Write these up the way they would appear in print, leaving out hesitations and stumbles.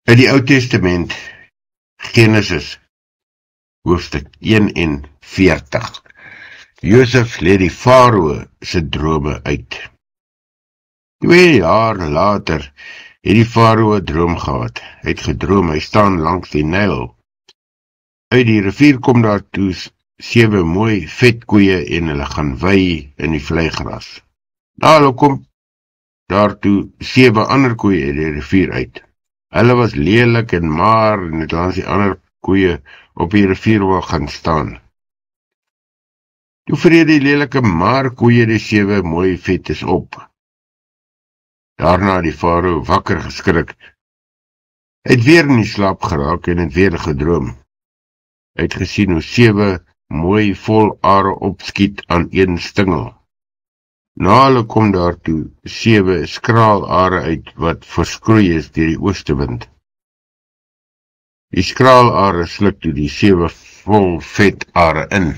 In die Ou Testament, Genesis, hoofstuk 41, Josef lê die farao se drome uit. 2 jaar later het die farao 'n droom gehad. Hy het gedroom, hy staan langs die Nyl. Uit die rivier kom daar toe 7 mooi vet koeie en hulle gaan wei in die vleigras. Hulle kom daar toe 7 ander koeie uit die rivier uit. Hulle was lelik en maar en het langs die ander koeie op die rivier wil gaan staan. Toe vreet die lelike maar koeie die 7 mooi vetes op. Daarna het die farao wakker geskrik. Hy het weer in die slaap geraak en het weer gedroom. Hy het gesien hoe 7 mooi vol are opskiet aan een stingel. Na hulle kom daar toe 7 skraal are uit wat verskroei is deur die oostewind. Die skraal are sluk toe die 7 vol vet are in.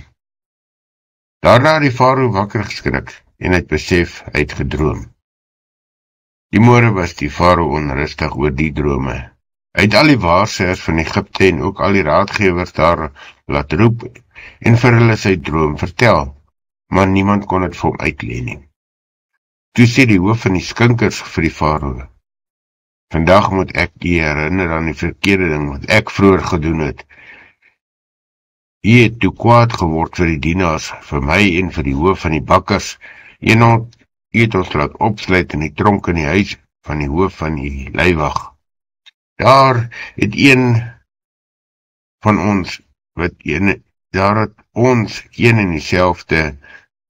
Daarna het die farao wakker geskrik en het besef hy het gedroom. Die môre was die farao onrustig oor die drome. Hy het al die waarsêers van Egipte en ook al die raadgewers daar laat roep en vir hulle sy droom vertel, maar niemand kon dit vir hom uitlei nie. Toe sê die hoof van die skinkers vir die farao: "Vandag moet ek u herinner aan die verkeerde ding wat ek vroeër gedoen het. U het toe kwaad geword vir die dienaars, vir my en vir die hoof van die bakkers, en u het ons laat opsluit in die tronk in die huis van die hoof van die leiwag. Daar het ons een en dieselfde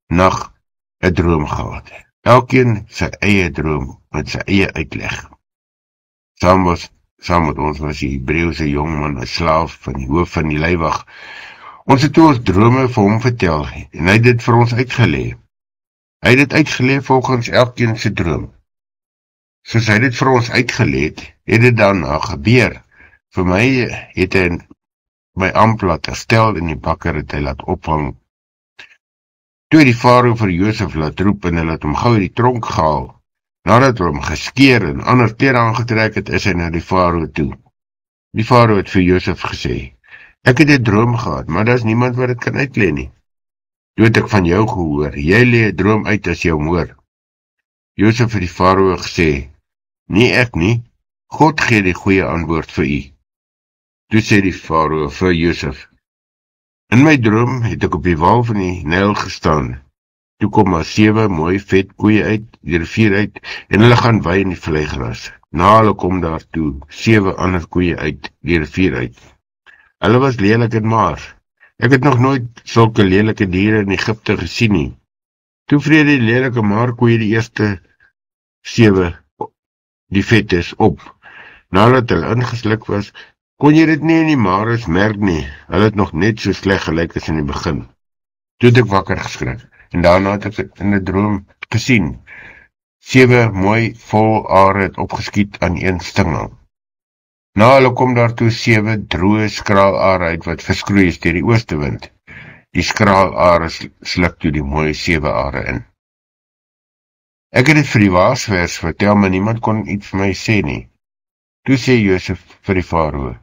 nag 'n droom gehad. Elkeen sy eie droom met sy eie uitleg. Saam met ons was die Hebreëse jongman 'n slaaf van die hoof van die leiwag. Ons het toe ons drome vir hom vertel en hy het dit vir ons uitgelê. Hy het dit uitgelê volgens elkeen se droom. Soos hy dit vir ons uitgelê het dit daarna gebeur. Vir my het hy my amp laat herstel en die bakker het hy laat ophang. Toe die farao vir Josef laat roep en hy laat hom gou uit die tronk gehaal. Nadat hy hom geskeer en ander klere aangetrek het, is hy na die farao toe. Die farao het vir Josef gesê: "Ek het 'n droom gehad, maar daar is niemand wat dit kan uitlei nie. Toe het ek van jou gehoor, jy lê 'n droom uit as jy hom hoor." Josef het die farao gesê: "Nie ek nie, God gee die goeie antwoord vir u." Toe sê die farao vir Josef: "In my droom het ek op die wal van die Nyl gestaan. Toe kom maar 7 mooi vet koeie uit die rivier uit en hulle gaan wei in die vleigras. Na hulle kom daar toe 7 ander koeie uit die rivier uit. Hulle was lelik en maar. Ek het nog nooit sulke lelike diere in Egipte gesien nie. Toe vreet die lelike maar koeie die eerste 7 die vetes op. Nadat hulle ingesluk was, kon jy dit nie in die mares merk nie. Hulle het nog net so sleg gelyk as in die begin. Toe het ek wakker geskrik en daarna het ek in 'n droom gesien 7 mooi vol are het opgeskiet aan een stingel. Na hulle kom daar toe 7 droë skraalare uit wat verskroei is deur die oostewind. Die skraalare sluk toe die mooi 7 are in. Ek het dit vir die waarsêers vertel, maar niemand kon iets vir my sê nie. Toe sê Josef vir die farao: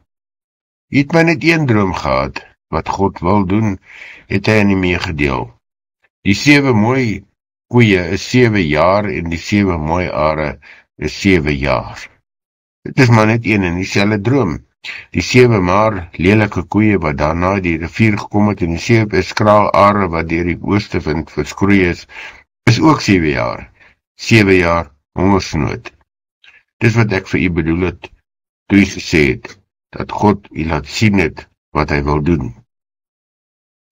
"U het my net een droom gehad, wat God wil doen, het hy aan die meegedeel. Die 7 mooi koeie is 7 jaar en die 7 mooi are is 7 jaar. Dit is maar net een en dieselfde droom. Die 7 maar lelike koeie wat daarna die rivier gekom het en die 7 skraal are wat deur die oostewind verskroei is ook 7 jaar. 7 jaar hongersnood. Dis wat ek vir u bedoel het, toe u gesê het, dat God u laat sien het wat hy wil doen."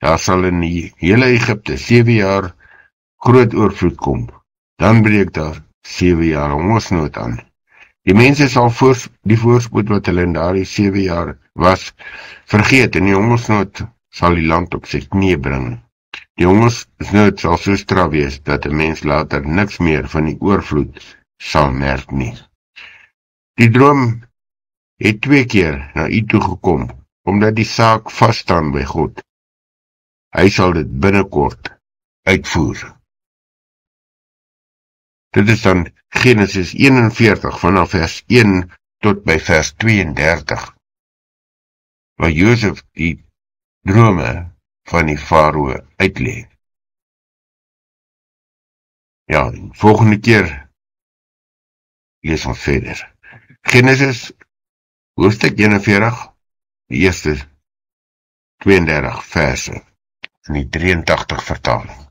daar sal in die hele Egypte 7 jaar groot oorvloed kom. Dan breek daar 7 jaar hongersnood aan. Die mense sal die voorspoed wat hulle in daardie 7 jaar was, vergeet, en die hongersnood sal die land op sy knie bring. Die hongersnood sal so straf wees, dat 'n mens later niks meer van die oorvloed sal merk nie. Die droom het 2 keer na u toe gekom, omdat die saak vasstaan by God. Hy sal dit binnekort uitvoer. Dit is dan Genesis 41 vanaf vers 1 tot by vers 32, waar Josef die drome van die farao uitlê. Ja, volgende keer lees ons verder. Genesis hoofstuk 41, die eerste 32 verse in die 83 vertaling.